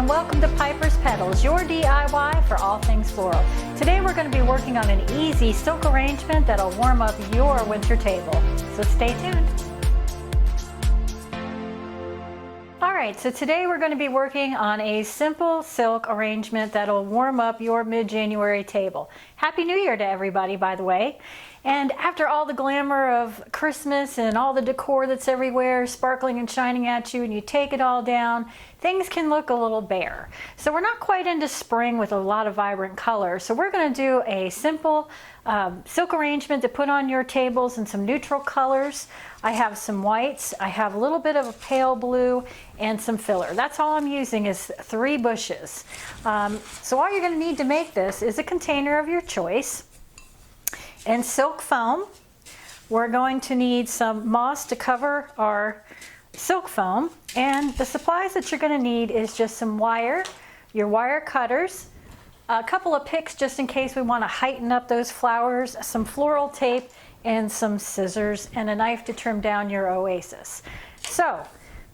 and welcome to Piper's Petals, your DIY for all things floral. Today we're going to be working on an easy silk arrangement that'll warm up your winter table. So stay tuned. Alright, so today we're going to be working on a simple silk arrangement that'll warm up your mid-January table. Happy New Year to everybody, by the way. And after all the glamour of Christmas and all the decor that's everywhere, sparkling and shining at you, and you take it all down, things can look a little bare. So we're not quite into spring with a lot of vibrant colors. So we're going to do a simple silk arrangement to put on your tables in some neutral colors. I have some whites, I have a little bit of a pale blue, and some filler. That's all I'm using is 3 bushes. So all you're going to need to make this is a container of your choice. And silk foam. We're going to need some moss to cover our silk foam, and the supplies that you're going to need is just some wire, your wire cutters, a couple of picks just in case we want to heighten up those flowers, some floral tape, and some scissors, and a knife to trim down your oasis. So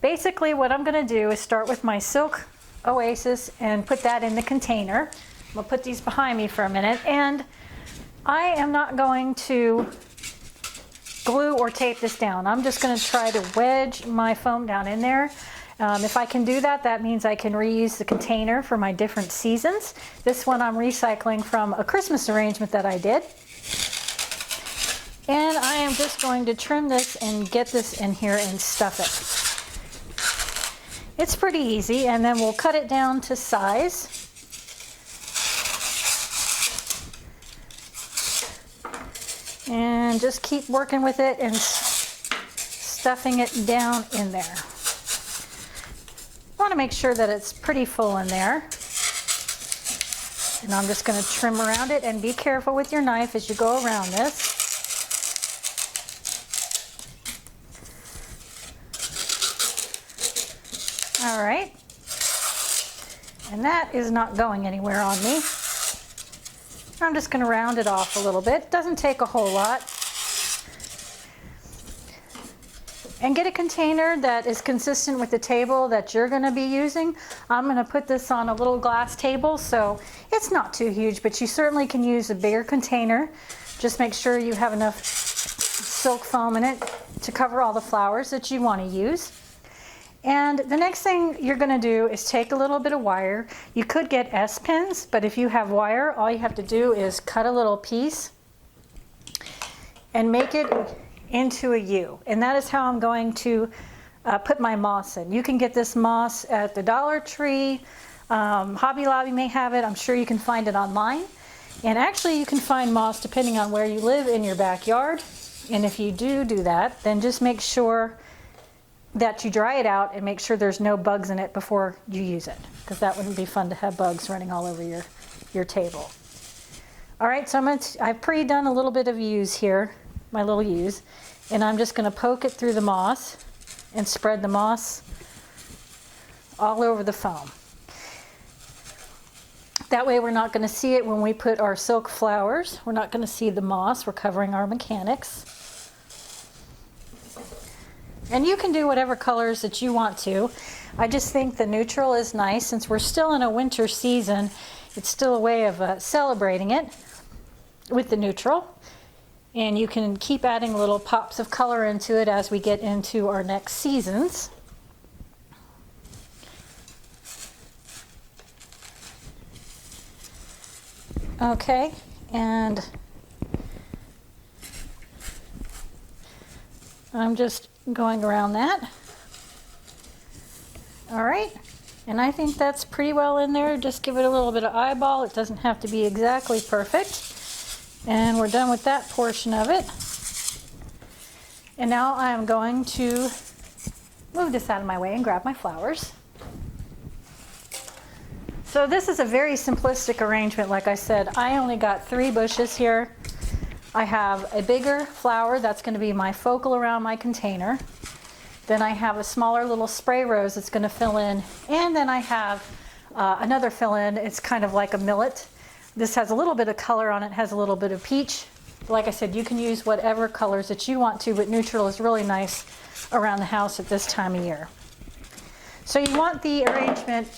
basically what I'm going to do is start with my silk oasis and put that in the container. I'm going to put these behind me for a minute, and I am not going to glue or tape this down. I'm just going to try to wedge my foam down in there. If I can do that, that means I can reuse the container for my different seasons. This one I'm recycling from a Christmas arrangement that I did. And I am just going to trim this and get this in here and stuff it. It's pretty easy, and then we'll cut it down to size. And just keep working with it and stuffing it down in there. I want to make sure that it's pretty full in there. And I'm just going to trim around it, and be careful with your knife as you go around this. All right. And that is not going anywhere on me. I'm just going to round it off a little bit. Doesn't take a whole lot. And get a container that is consistent with the table that you're going to be using. I'm going to put this on a little glass table, so it's not too huge, but you certainly can use a bigger container. Just make sure you have enough silk foam in it to cover all the flowers that you want to use. And the next thing you're going to do is take a little bit of wire. You could get S-pins, but if you have wire, all you have to do is cut a little piece and make it into a U. And that is how I'm going to put my moss in. You can get this moss at the Dollar Tree. Hobby Lobby may have it. I'm sure you can find it online. And actually you can find moss depending on where you live in your backyard. And if you do that, then just make sure that you dry it out and make sure there's no bugs in it before you use it, because that wouldn't be fun to have bugs running all over your table. All right, so I've pre-done a little bit of U's here, my little U's, and I'm just going to poke it through the moss and spread the moss all over the foam. That way we're not going to see it when we put our silk flowers. We're not going to see the moss. We're covering our mechanics. And you can do whatever colors that you want to. I just think the neutral is nice. Since we're still in a winter season, it's still a way of celebrating it with the neutral. And you can keep adding little pops of color into it as we get into our next seasons. Okay, and I'm just going around that. All right, and I think that's pretty well in there. Just give it a little bit of eyeball. It doesn't have to be exactly perfect. And we're done with that portion of it. And now I'm going to move this out of my way and grab my flowers. So this is a very simplistic arrangement. Like I said, I only got 3 bushes here. I have a bigger flower that's going to be my focal around my container. Then I have a smaller little spray rose that's going to fill in. And then I have another fill in. It's kind of like a millet. This has a little bit of color on it, has a little bit of peach. Like I said, you can use whatever colors that you want to, but neutral is really nice around the house at this time of year. So you want the arrangement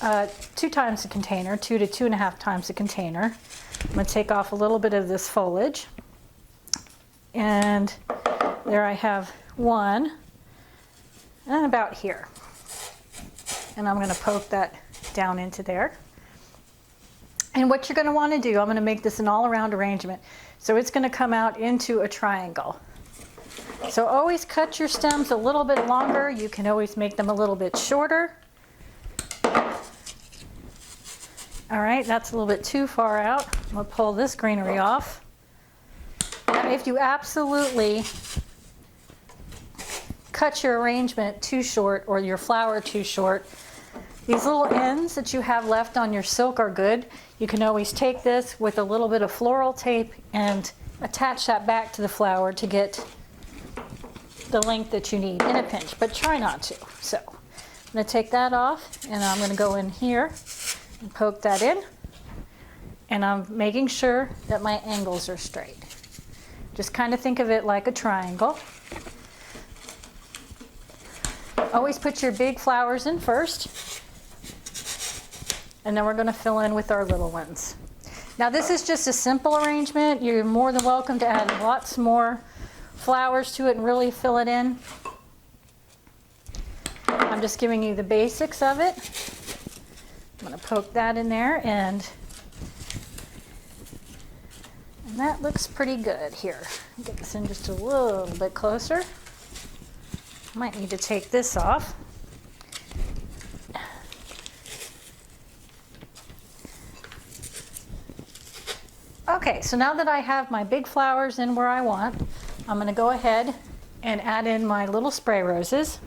2 times the container, 2 to 2.5 times the container. I'm going to take off a little bit of this foliage. And there I have one, and about here. And I'm going to poke that down into there. And what you're going to want to do, I'm going to make this an all-around arrangement. So it's going to come out into a triangle. So always cut your stems a little bit longer. You can always make them a little bit shorter. All right, that's a little bit too far out. I'm going to pull this greenery off. And if you absolutely cut your arrangement too short or your flower too short, these little ends that you have left on your silk are good. You can always take this with a little bit of floral tape and attach that back to the flower to get the length that you need in a pinch, but try not to. So I'm going to take that off, and I'm going to go in here and poke that in, and I'm making sure that my angles are straight. Just kind of think of it like a triangle. Always put your big flowers in first, and then we're going to fill in with our little ones. Now this is just a simple arrangement. You're more than welcome to add lots more flowers to it and really fill it in. I'm just giving you the basics of it. I'm going to poke that in there, and that looks pretty good here. Get this in just a little bit closer. Might need to take this off. Okay, so now that I have my big flowers in where I want, I'm going to go ahead and add in my little spray roses.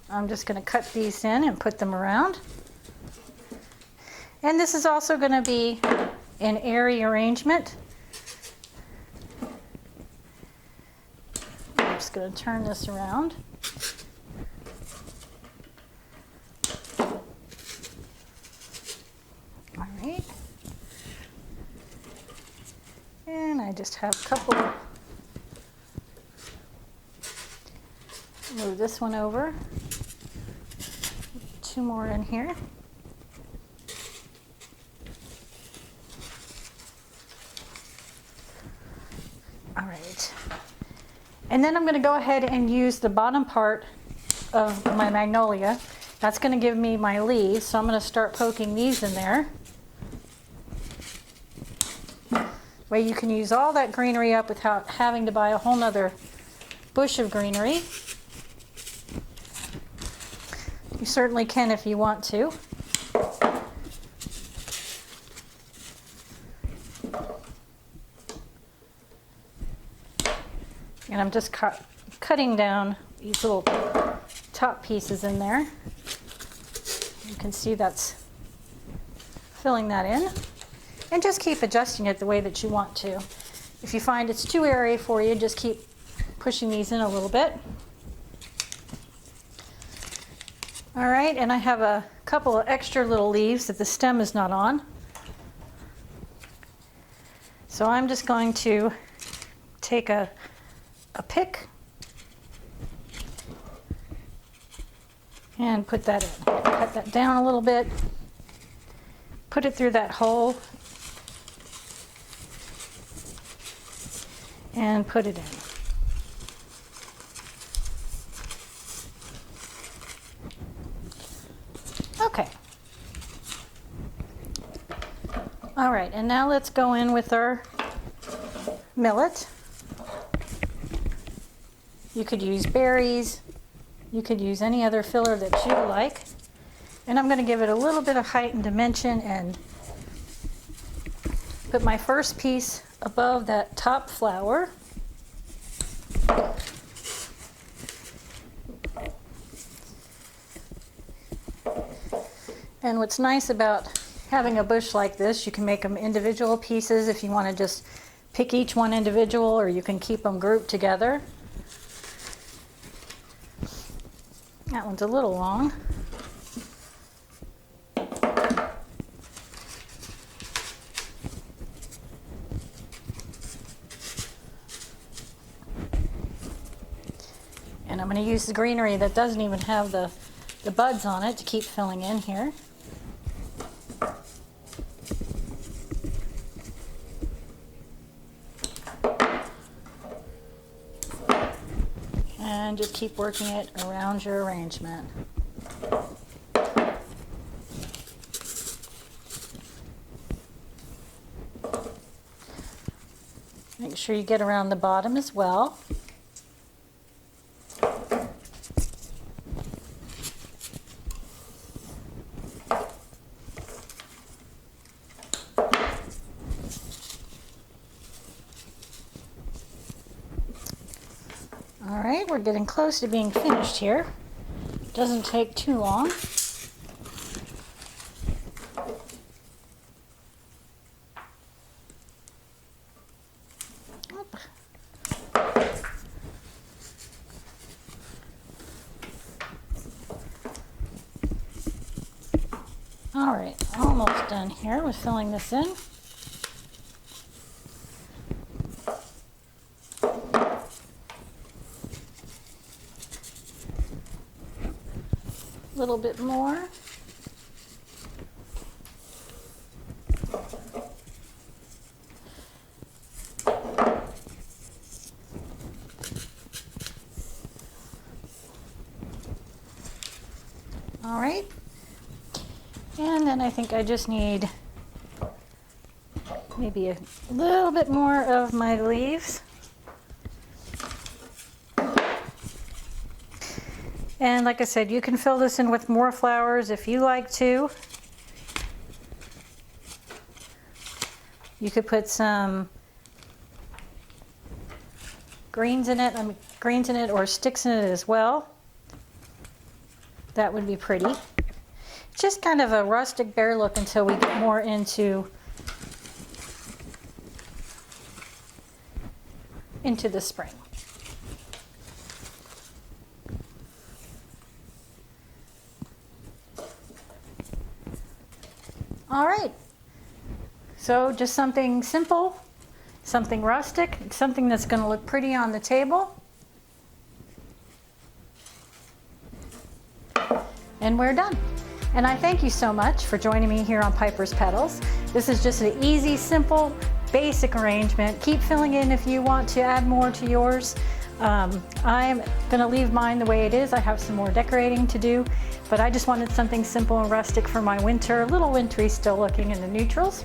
I'm just going to cut these in and put them around. And this is also going to be an airy arrangement. I'm just going to turn this around. All right. And I just have a couple. Move this one over. 2 more in here. All right. And then I'm going to go ahead and use the bottom part of my magnolia. That's going to give me my leaves, so I'm going to start poking these in there. Way you can use all that greenery up without having to buy a whole nother bush of greenery. You certainly can if you want to. And I'm just cutting down these little top pieces in there. You can see that's filling that in. And just keep adjusting it the way that you want to. If you find it's too airy for you, just keep pushing these in a little bit. All right, and I have a couple of extra little leaves that the stem is not on. So I'm just going to take a pick and put that in. Cut that down a little bit, put it through that hole, and put it in. Okay. All right, and now let's go in with our millet. You could use berries. You could use any other filler that you like. And I'm going to give it a little bit of height and dimension and put my first piece above that top flower. And what's nice about having a bush like this, you can make them individual pieces if you want to just pick each one individual, or you can keep them grouped together. That one's a little long. going to use the greenery that doesn't even have the buds on it to keep filling in here. And just keep working it around your arrangement. Make sure you get around the bottom as well. All right, we're getting close to being finished here. Doesn't take too long. All right, almost done here with filling this in. A little bit more. All right. And then I think I just need maybe a little bit more of my leaves. And like I said, you can fill this in with more flowers if you like to. You could put some greens in it, or sticks in it as well. That would be pretty. Just kind of a rustic bare look until we get more into the spring. All right, so just something simple, something rustic, something that's going to look pretty on the table. And we're done. And I thank you so much for joining me here on Piper's Petals. This is just an easy, simple, basic arrangement. Keep filling in if you want to add more to yours. I'm gonna leave mine the way it is. I have some more decorating to do, but I just wanted something simple and rustic for my winter, a little wintry still looking in the neutrals.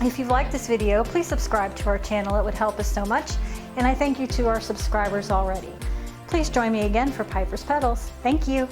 If you've liked this video, please subscribe to our channel. It would help us so much. And I thank you to our subscribers already. Please join me again for Piper's Petals. Thank you.